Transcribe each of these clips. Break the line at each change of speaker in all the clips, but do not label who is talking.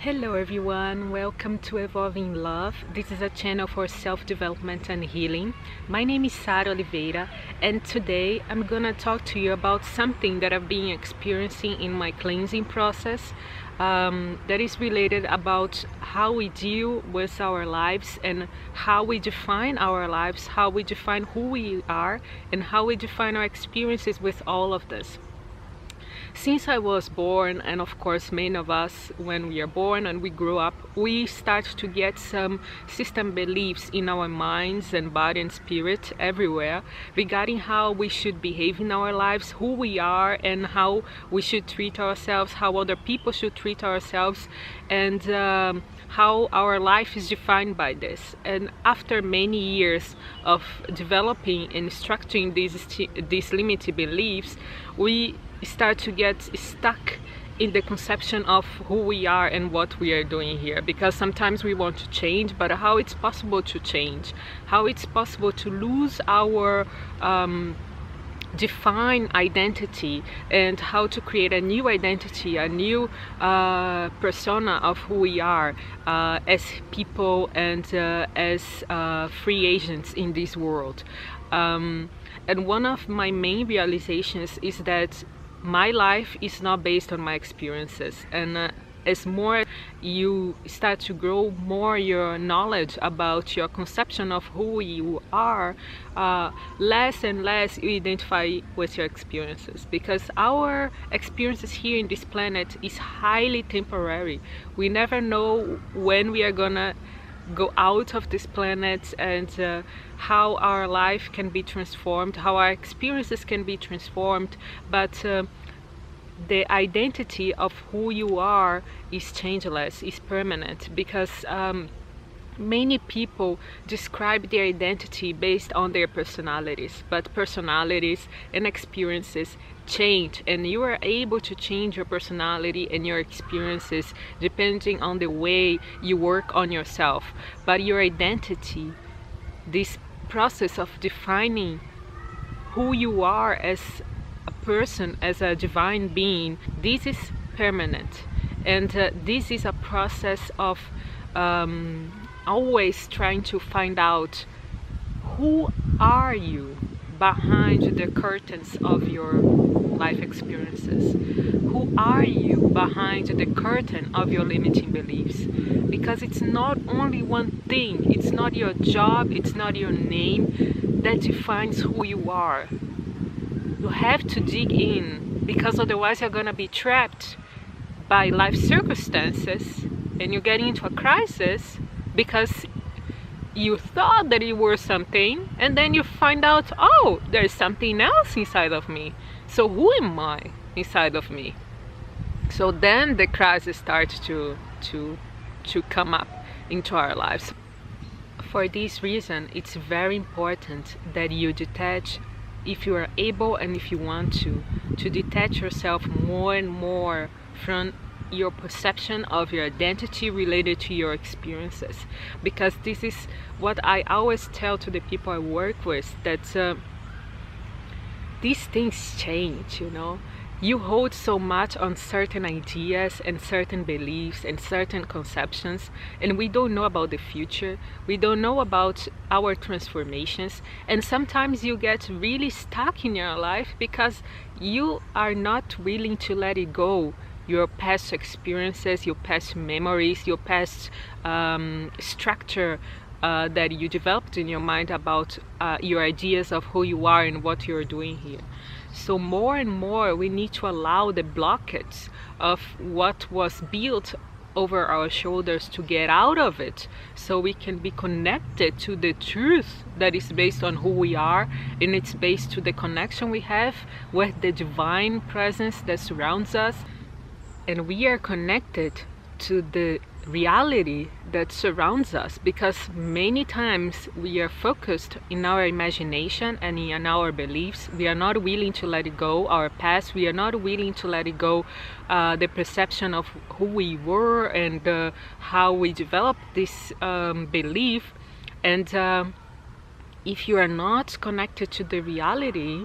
Hello everyone, welcome to Evolving Love. This is a channel for self-development and healing. My name is Sara Oliveira, and today I'm gonna talk to you about something that I've been experiencing in my cleansing process that is related about how we deal with our lives and how we define our lives, how we define who we are, and how we define our experiences with all of this. Since I was born, and of course many of us, when we are born and we grow up, we start to get some system beliefs in our minds and body and spirit everywhere regarding how we should behave in our lives, who we are, and how we should treat ourselves, how other people should treat ourselves, and how our life is defined by this. And after many years of developing and structuring these limited beliefs, we start to get stuck in the conception of who we are and what we are doing here, because sometimes we want to change, but how it's possible to change, how it's possible to lose our define identity, and how to create a new identity, a new persona of who we are as people and as free agents in this world. And one of my main realizations is that my life is not based on my experiences, and as more you start to grow more your knowledge about your conception of who you are, less and less you identify with your experiences, because our experiences here in this planet is highly temporary. We never know when we are gonna go out of this planet, and how our life can be transformed, how our experiences can be transformed, but the identity of who you are is changeless, is permanent, because many people describe their identity based on their personalities, but personalities and experiences change, and you are able to change your personality and your experiences depending on the way you work on yourself. But your identity, this process of defining who you are as a person, as a divine being, this is permanent, and this is a process of always trying to find out who are you behind the curtains of your life experiences, who are you behind the curtain of your limiting beliefs, because it's not only one thing, it's not your job, it's not your name that defines who you are. You have to dig in, because otherwise you're gonna be trapped by life circumstances, and you get into a crisis because you thought that you were something, and then you find out, oh, there's something else inside of me. So who am I inside of me? So then the crisis starts to come up into our lives. For this reason, it's very important that you detach, if you are able and if you want to detach yourself more and more from your perception of your identity related to your experiences, because this is what I always tell to the people I work with, that these things change, you know. You hold so much on certain ideas and certain beliefs and certain conceptions, and we don't know about the future, we don't know about our transformations, and sometimes you get really stuck in your life because you are not willing to let it go, your past experiences, your past memories, your past structure that you developed in your mind about your ideas of who you are and what you're doing here. So more and more we need to allow the blockage of what was built over our shoulders to get out of it, so we can be connected to the truth that is based on who we are, and it's based to the connection we have with the divine presence that surrounds us, and we are connected to the reality that surrounds us, because many times we are focused in our imagination and in our beliefs. We are not willing to let it go, our past, we are not willing to let it go, the perception of who we were and how we developed this belief. And if you are not connected to the reality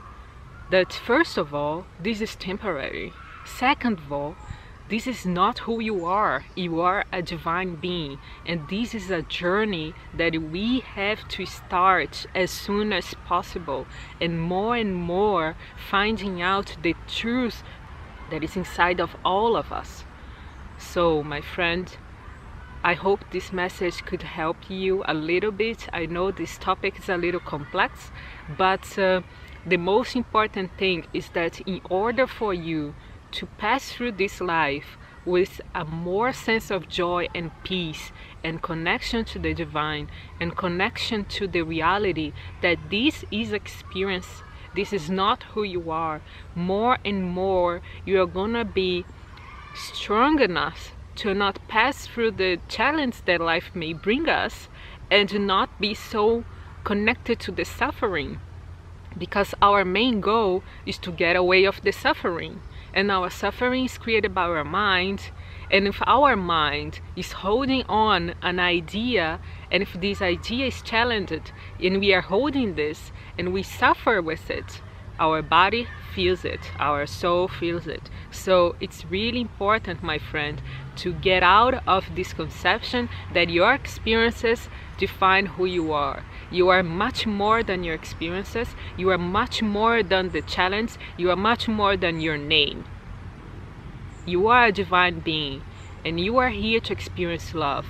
that, first of all, this is temporary, second of all, This is not who you are. You are a divine being, and this is a journey that we have to start as soon as possible, and more finding out the truth that is inside of all of us. So, my friend, I hope this message could help you a little bit. I know this topic is a little complex, but the most important thing is that in order for you to pass through this life with a more sense of joy and peace and connection to the divine and connection to the reality that this is experience, this is not who you are, more and more you are gonna be strong enough to not pass through the challenge that life may bring us, and to not be so connected to the suffering, because our main goal is to get away of the suffering, and our suffering is created by our mind. And if our mind is holding on an idea, and if this idea is challenged and we are holding this and we suffer with it, our body feels it, our soul feels it. So it's really important, my friend, to get out of this conception that your experiences define who you are. You are much more than your experiences. You are much more than the challenge. You are much more than your name. You are a divine being, and you are here to experience love.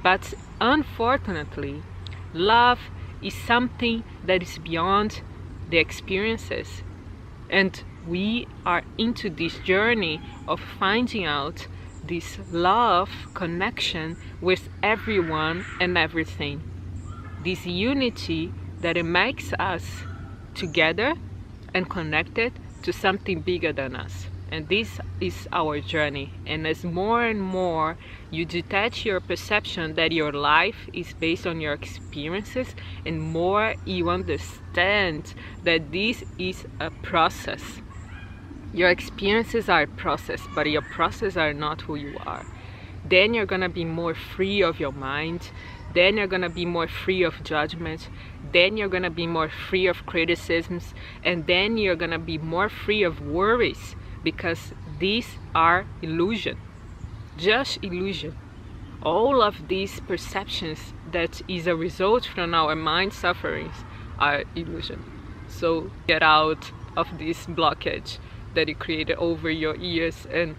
But unfortunately, love is something that is beyond the experiences, and we are into this journey of finding out this love connection with everyone and everything, this unity that it makes us together and connected to something bigger than us. And this is our journey. And as more and more you detach your perception that your life is based on your experiences, and more you understand that this is a process. Your experiences are a process, but your process are not who you are. Then you're gonna be more free of your mind. Then you're gonna be more free of judgment. Then you're gonna be more free of criticisms. And then you're gonna be more free of worries, because these are illusion, just illusion. All of these perceptions that is a result from our mind sufferings are illusion. So get out of this blockage that you created over your ears, and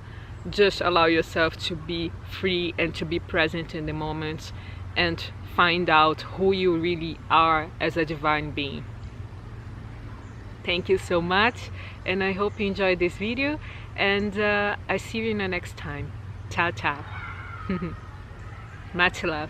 just allow yourself to be free and to be present in the moment, and find out who you really are as a divine being. Thank you so much, and I hope you enjoyed this video, and I see you in the next time. Ciao, ciao. Much love.